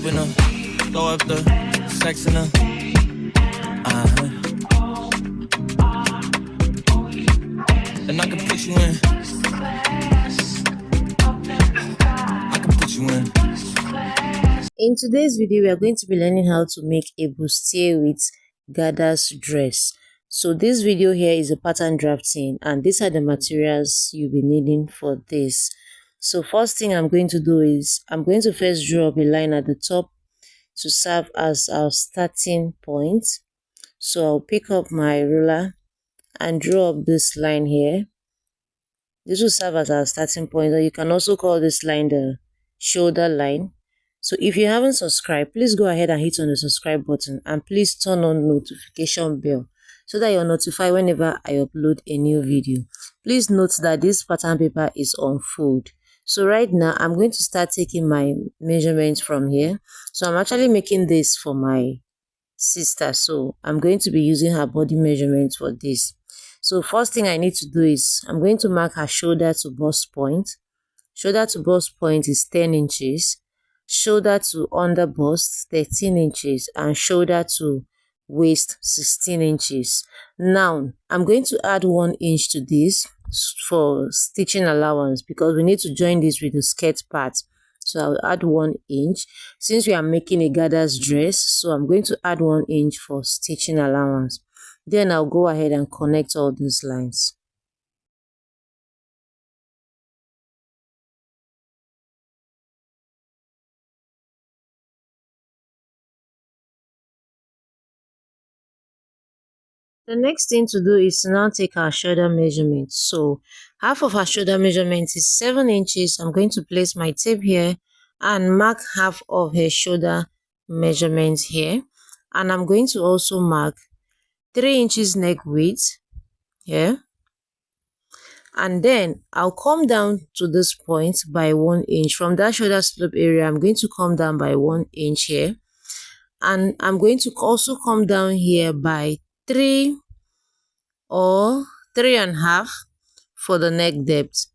in her, throw up the sex in her. And I can put you in. I can put you in. In today's video, we are going to be learning how to make a bustier with gathers dress. So this video here is a pattern drafting, and these are the materials you'll be needing for this. So first thing I'm going to do is I'm going to first draw up a line at the top to serve as our starting point. So I'll pick up my ruler and draw up this line here. This will serve as our starting point, or you can also call this line the shoulder line. So if you haven't subscribed, please go ahead and hit on the subscribe button, and please turn on notification bell so that you're notified whenever I upload a new video. Please note that this pattern paper is on fold. So right now I'm going to start taking my measurements from here. So I'm actually making this for my sister, so I'm going to be using her body measurements for this. So first thing I need to do is I'm going to mark her shoulder to bust point. Shoulder to bust point is 10 inches. Shoulder to under bust 13 inches, and shoulder to waist 16 inches. Now I'm going to add 1 inch to this for stitching allowance, because we need to join this with the skirt part. So I'll add 1 inch since we are making a gathers dress. So I'm going to add 1 inch for stitching allowance. Then I'll go ahead and connect all these lines. The next thing to do is to now take our shoulder measurement. So half of our shoulder measurement is 7 inches. I'm going to place my tape here and mark half of her shoulder measurement here. And I'm going to also mark 3 inches neck width here. And then I'll come down to this point by 1 inch. From that shoulder slope area, I'm going to come down by 1 inch here. And I'm going to also come down here by 3 or 3.5 for the neck depth.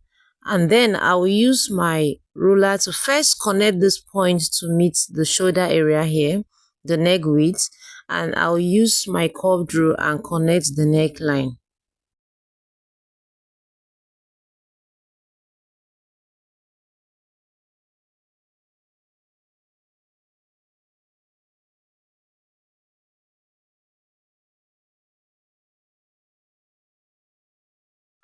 And then I will use my ruler to first connect this point to meet the shoulder area here, the neck width, and I'll use my curved rule and connect the neckline.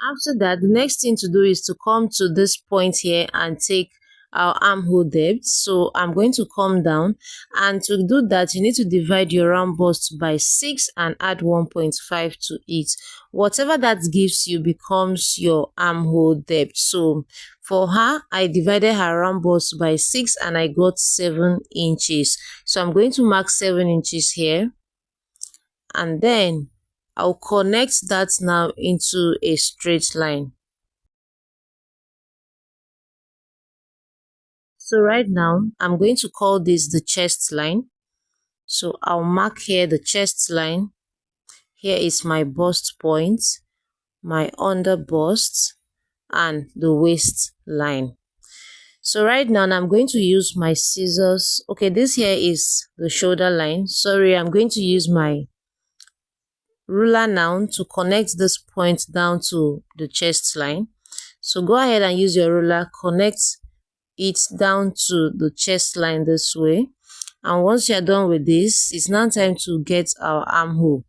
After that, the next thing to do is to come to this point here and take our armhole depth. So I'm going to come down, and to do that you need to divide your round bust by 6 and add 1.5 to it. Whatever that gives you becomes your armhole depth. So for her, I divided her round bust by 6 and I got 7 inches. So I'm going to mark 7 inches here, and then I'll connect that now into a straight line. So right now, I'm going to call this the chest line. So I'll mark here the chest line. Here is my bust point, my under bust, and the waist line. So right now, I'm going to use my scissors. Okay, this here is the shoulder line. Sorry, I'm going to use my ruler now to connect this point down to the chest line. So go ahead and use your ruler, connect it down to the chest line this way. And once you're done with this, it's now time to get our armhole.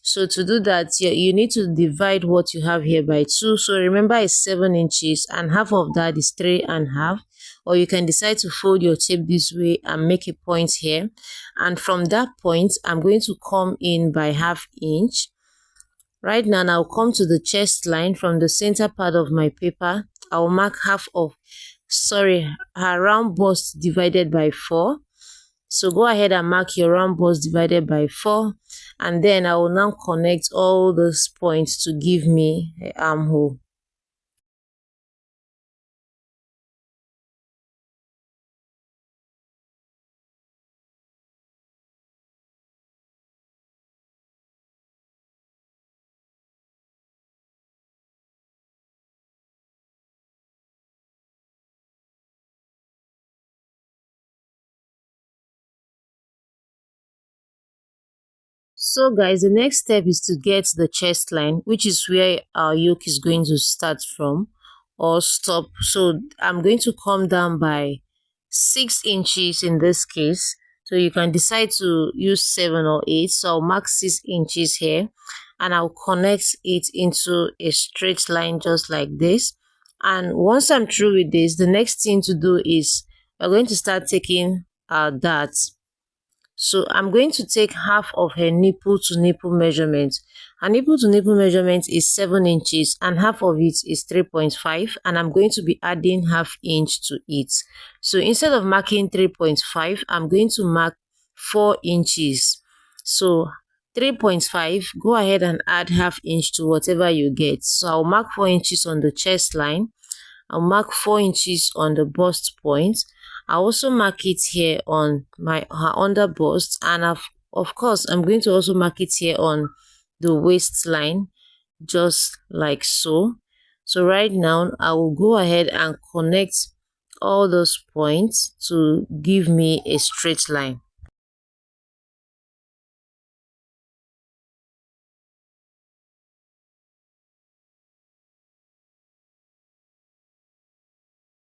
So to do that, you need to divide what you have here by 2. So remember, it's 7 inches and half of that is 3.5. Or you can decide to fold your tape this way and make a point here. And from that point, I'm going to come in by ½ inch. Right now, I'll come to the chest line. From the center part of my paper, I'll mark her round bust divided by 4. So go ahead and mark your round bust divided by 4, and then I will now connect all those points to give me an armhole. So guys, the next step is to get the chest line, which is where our yoke is going to start from or stop. So I'm going to come down by 6 inches in this case. So you can decide to use 7 or 8. So I'll mark 6 inches here and I'll connect it into a straight line just like this. And once I'm through with this, the next thing to do is we're going to start taking our darts. So I'm going to take half of her nipple to nipple measurement. Her nipple to nipple measurement is 7 inches and half of it is 3.5, and I'm going to be adding half inch to it. So instead of marking 3.5, I'm going to mark 4 inches. So 3.5, go ahead and add half inch to whatever you get. So I'll mark 4 inches on the chest line. I'll mark 4 inches on the bust point. I also mark it here on her under bust, and of course I'm going to also mark it here on the waistline just like so. So right now I will go ahead and connect all those points to give me a straight line.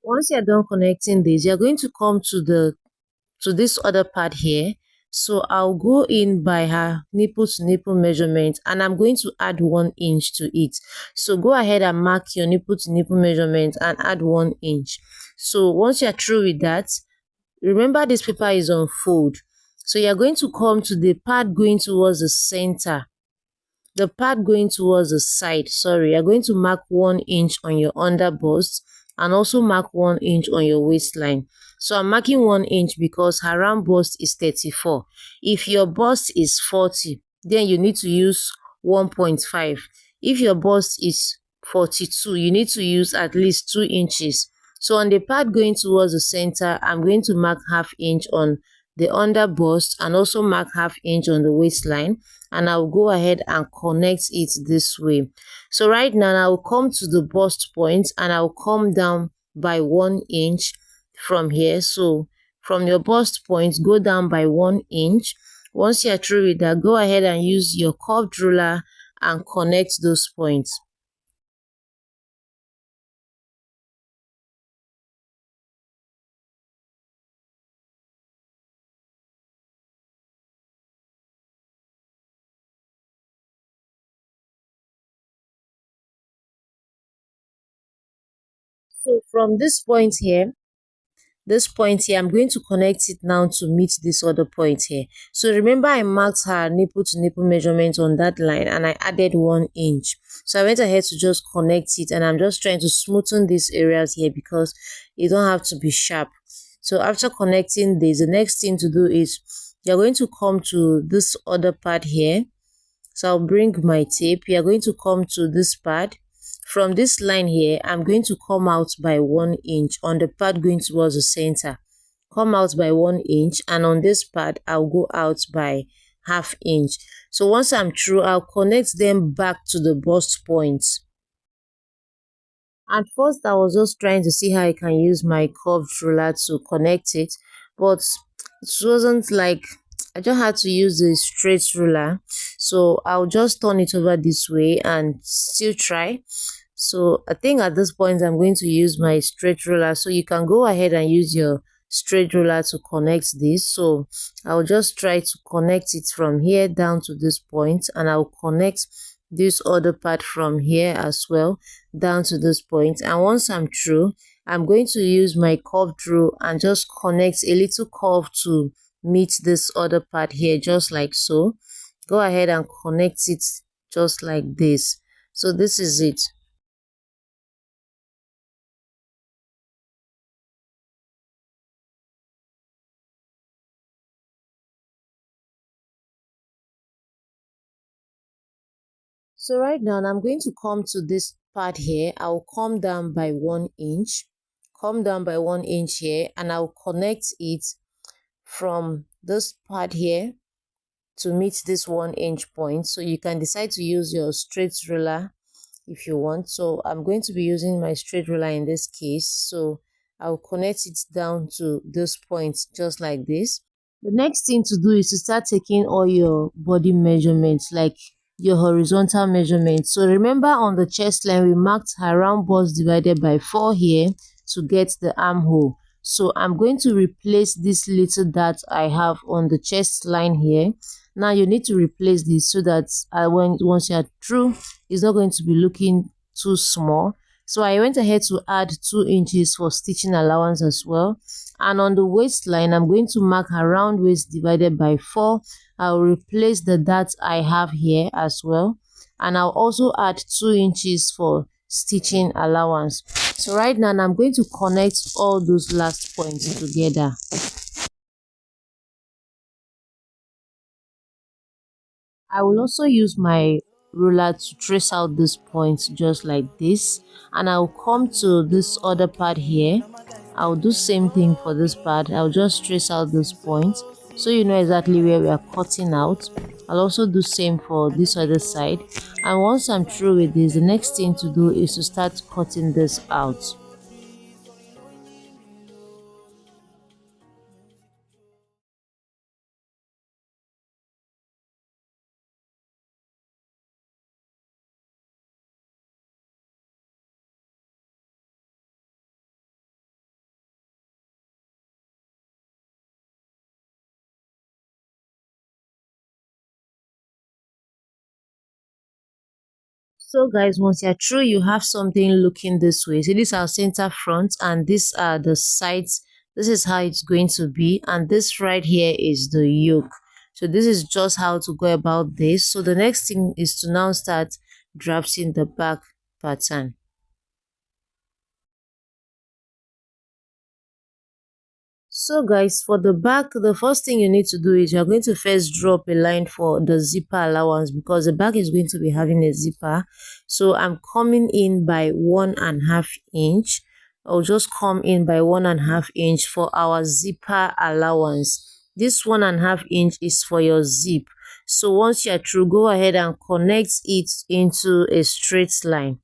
Once you're done connecting this, you're going to come to this other part here. So I'll go in by her nipple to nipple measurement and I'm going to add 1 inch to it. So go ahead and mark your nipple to nipple measurement and add 1 inch. So once you're through with that, remember this paper is on fold. So you're going to come to the part going towards the center. The part going towards the side, sorry, you're going to mark 1 inch on your under bust and also mark 1 inch on your waistline. So I'm marking 1 inch because her round bust is 34. If your bust is 40, then you need to use 1.5. If your bust is 42, you need to use at least 2 inches. So on the part going towards the center, I'm going to mark half inch on the under bust and also mark half inch on the waistline, and I'll go ahead and connect it this way. So right now I'll come to the bust point and I'll come down by 1 inch from here. So from your bust point, go down by 1 inch. Once you're through with that, go ahead and use your curved ruler and connect those points. So from this point here, I'm going to connect it now to meet this other point here. So remember I marked her nipple to nipple measurement on that line and I added 1 inch. So I went ahead to just connect it and I'm just trying to smoothen these areas here because you don't have to be sharp. So after connecting this, the next thing to do is you're going to come to this other part here. So I'll bring my tape. You're going to come to this part. From this line here, I'm going to come out by 1 inch on the part going towards the center. Come out by 1 inch, and on this part, I'll go out by half inch. So once I'm through, I'll connect them back to the bust point. At first, I was just trying to see how I can use my curved ruler to connect it, but it wasn't like I just had to use the straight ruler. So I'll just turn it over this way and still try. So I think at this point I'm going to use my straight ruler. So you can go ahead and use your straight ruler to connect this. So I'll just try to connect it from here down to this point, and I'll connect this other part from here as well down to this point. And once I'm through, I'm going to use my curved rule and just connect a little curve to meet this other part here just like so. Go ahead and connect it just like this. So this is it. So right now I'm going to come to this part here. I'll come down by 1 inch. Come down by 1 inch here, and I'll connect it from this part here to meet this 1 inch point. So you can decide to use your straight ruler if you want. So I'm going to be using my straight ruler in this case. So I'll connect it down to this point just like this. The next thing to do is to start taking all your body measurements, like your horizontal measurements. So remember, on the chest line we marked her round bust divided by 4 here to get the armhole. So I'm going to replace this little dot I have on the chest line here. Now you need to replace this so that once you're through, it's not going to be looking too small. So I went ahead to add 2 inches for stitching allowance as well. And on the waistline, I'm going to mark around waist divided by 4. I'll replace the dot I have here as well. And I'll also add 2 inches for stitching allowance. So right now, I'm going to connect all those last points together. I will also use my ruler to trace out this point just like this, and I'll come to this other part here. I'll do same thing for this part. I'll just trace out this point so you know exactly where we are cutting out. I'll also do same for this other side, and once I'm through with this, the next thing to do is to start cutting this out. So guys, once you're through, you have something looking this way. So this is our center front and these are the sides. This is how it's going to be, and this right here is the yoke. So this is just how to go about this. So the next thing is to now start drafting the back pattern. So guys, for the back, the first thing you need to do is you're going to first draw up a line for the zipper allowance, because the back is going to be having a zipper. So I'm coming in by 1.5 inch. I'll just come in by 1.5 inch for our zipper allowance. This 1.5 inch is for your zip. So once you're through, go ahead and connect it into a straight line.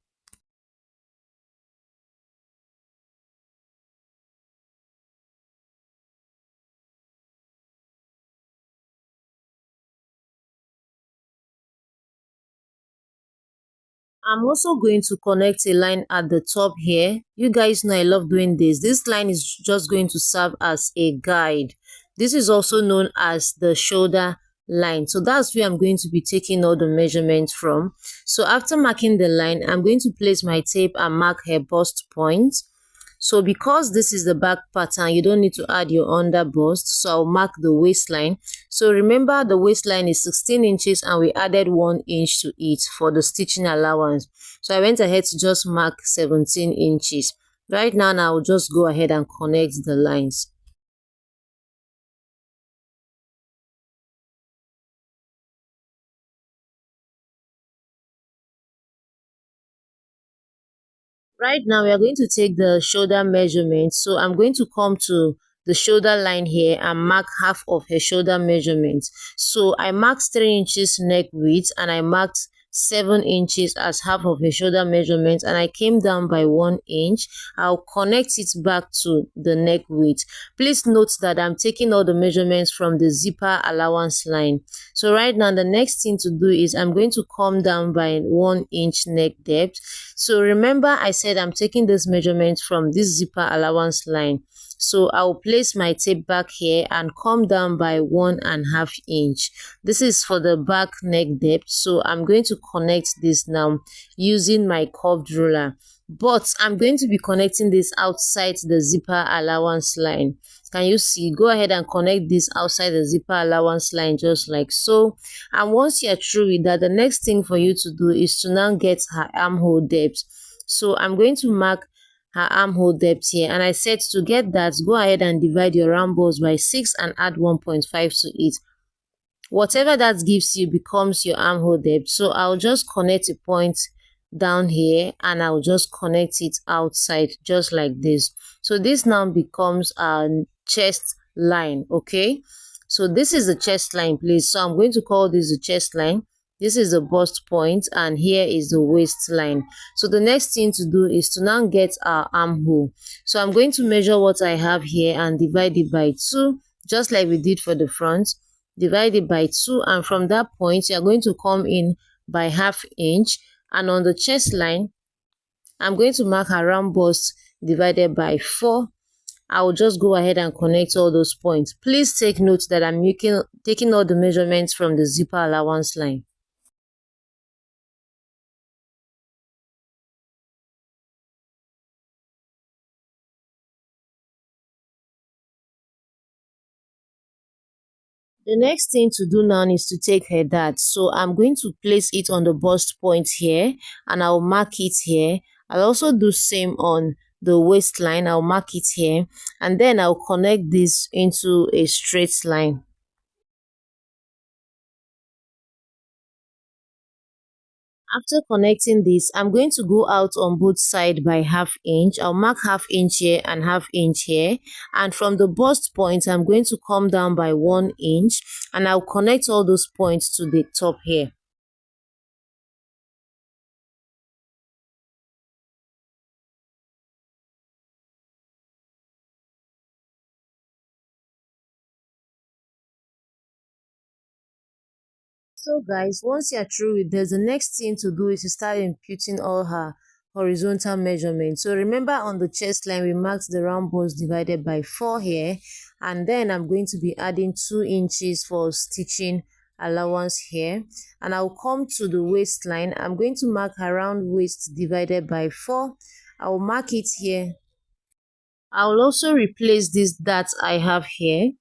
I'm also going to connect a line at the top here. You guys know I love doing this. This line is just going to serve as a guide. This is also known as the shoulder line. So that's where I'm going to be taking all the measurements from. So after marking the line, I'm going to place my tape and mark her bust point. So because this is the back pattern, you don't need to add your under bust. So I'll mark the waistline. So remember, the waistline is 16 inches and we added 1 inch to it for the stitching allowance. So I went ahead to just mark 17 inches. Right now, I'll just go ahead and connect the lines. Right now, we are going to take the shoulder measurement. So I'm going to come to the shoulder line here and mark half of her shoulder measurement. So I marked 3 inches neck width and I marked 7 inches as half of her shoulder measurement, and I came down by 1 inch. I'll connect it back to the neck width. Please note that I'm taking all the measurements from the zipper allowance line. So right now, the next thing to do is I'm going to come down by 1 inch neck depth. So remember, I said I'm taking this measurement from this zipper allowance line. So I'll place my tape back here and come down by 1.5 inch. This is for the back neck depth. So I'm going to connect this now using my curved ruler. But I'm going to be connecting this outside the zipper allowance line. Can you see? Go ahead and connect this outside the zipper allowance line just like so. And once you're through with that, the next thing for you to do is to now get her armhole depth. So I'm going to mark her armhole depth here, and I said to get that, go ahead and divide your round bust by 6 and add 1.5 to it. Whatever that gives you becomes your armhole depth. So I'll just connect a point down here and I'll just connect it outside just like this. So this now becomes a chest line. Okay, so this is the chest line, please. So I'm going to call this the chest line. This is the bust point and here is the waistline. So the next thing to do is to now get our armhole. So I'm going to measure what I have here and divide it by 2. just like we did for the front. Divide it by 2, and from that point you are going to come in by ½ inch, and on the chest line I'm going to mark around bust divided by 4. I will just go ahead and connect all those points. Please take note that I'm taking all the measurements from the zipper allowance line. The next thing to do now is to take her dart. So I'm going to place it on the bust point here, and I'll mark it here. I'll also do same on the waistline. I'll mark it here, and then I'll connect this into a straight line. After connecting this, I'm going to go out on both sides by ½ inch. I'll mark ½ inch here and ½ inch here. And from the bust point, I'm going to come down by 1 inch, and I'll connect all those points to the top here. So guys, once you're through with this, the next thing to do is to start imputing all her horizontal measurements. So remember, on the chest line we marked the round bust divided by 4 here, and then I'm going to be adding 2 inches for stitching allowance here, and I'll come to the waistline. I'm going to mark around waist divided by 4. I'll mark it here. I'll also replace this that I have here.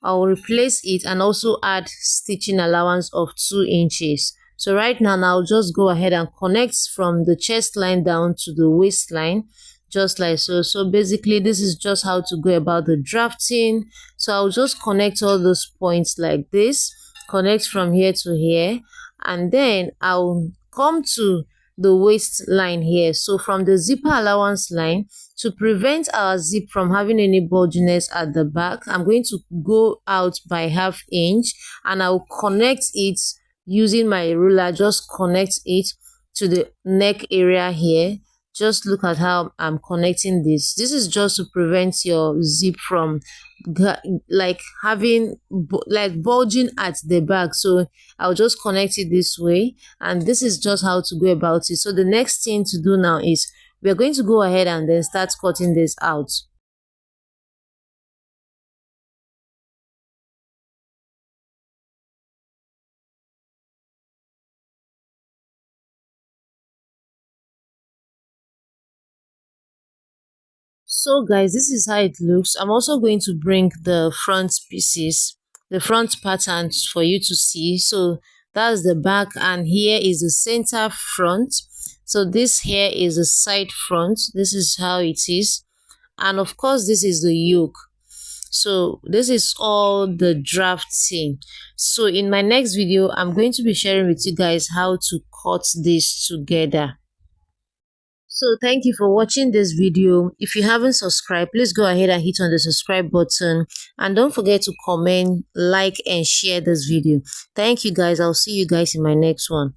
I'll replace it and also add stitching allowance of 2 inches. So right now I'll just go ahead and connect from the chest line down to the waistline, just like so. So basically this is just how to go about the drafting. So I'll just connect all those points like this, connect from here to here, and then I'll come to the waistline here. So from the zipper allowance line, to prevent our zip from having any bulginess at the back, I'm going to go out by ½ inch, and I'll connect it using my ruler. Just connect it to the neck area here. Just look at how I'm connecting this. This is just to prevent your zip from like having like bulging at the back. So I'll just connect it this way, and this is just how to go about it. So the next thing to do now is we're going to go ahead and then start cutting this out. So guys, this is how it looks. I'm also going to bring the front pieces, the front patterns for you to see. So that's the back, and here is the center front. So this here is the side front. This is how it is. And of course, this is the yoke. So this is all the drafting. So in my next video, I'm going to be sharing with you guys how to cut this together. So thank you for watching this video. If you haven't subscribed, please go ahead and hit on the subscribe button, and don't forget to comment, like, and share this video. Thank you guys. I'll see you guys in my next one.